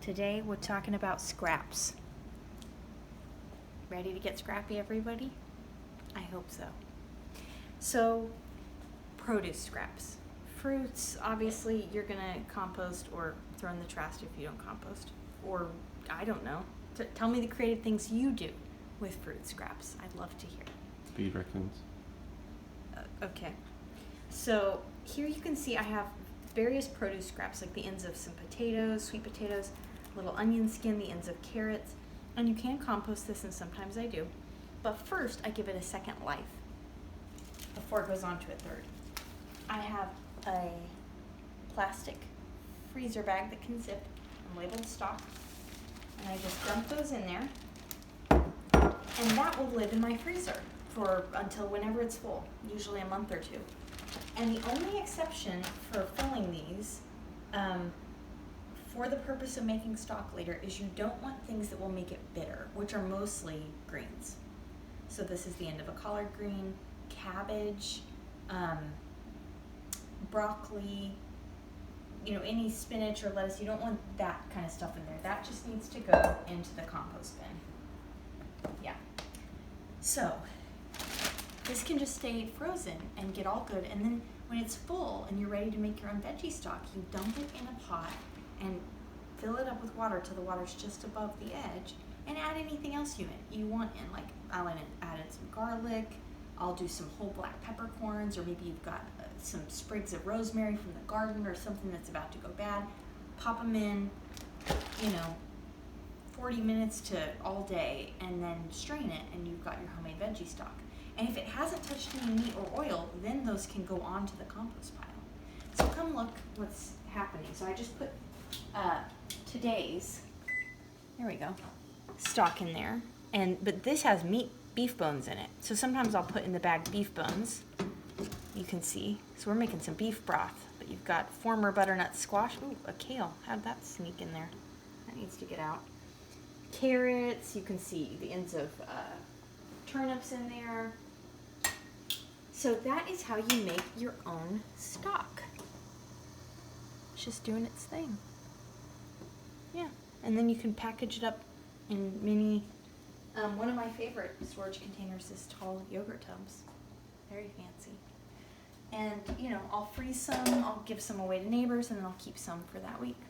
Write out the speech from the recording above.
Today we're talking about scraps. Ready to get scrappy, everybody? I hope so. So, produce scraps. Fruits, obviously, you're gonna compost or throw in the trash if you don't compost. Or, I don't know. Tell me the creative things you do with fruit scraps. I'd love to hear. Feed raccoons. Okay. So, here you can see I have various produce scraps, like the ends of some potatoes, sweet potatoes, little onion skin, the ends of carrots. And you can compost this, and sometimes I do. But first, I give it a second life before it goes on to a third. I have a plastic freezer bag that can zip and labeled stock. And I just dump those in there. And that will live in my freezer until whenever it's full, usually a month or two. And the only exception for filling these, for the purpose of making stock later, is you don't want things that will make it bitter, which are mostly greens. So this is the end of a collard green, cabbage, broccoli, any spinach or lettuce. You don't want that kind of stuff in there. That just needs to go into the compost bin. Yeah. So this can just stay frozen and get all good, and then when it's full and you're ready to make your own veggie stock, you dump it in a pot and fill it up with water till the water's just above the edge, and add anything else you want in. Like I'll add in some garlic, I'll do some whole black peppercorns, or maybe you've got some sprigs of rosemary from the garden or something that's about to go bad. Pop them in, 40 minutes to all day, and then strain it, and you've got your homemade veggie stock. And if it hasn't touched any meat or oil, then those can go onto the compost pile. So come look what's happening. So I just put today's, there we go, stock in there. But this has beef bones in it. So sometimes I'll put in the bag beef bones. You can see. So we're making some beef broth. But you've got former butternut squash. Ooh, a kale. How'd that sneak in there? That needs to get out. Carrots. You can see the ends of turnips in there. So that is how you make your own stock. It's just doing its thing. Yeah, and then you can package it up in mini, one of my favorite storage containers is tall yogurt tubs. Very fancy. And, I'll freeze some, I'll give some away to neighbors, and then I'll keep some for that week.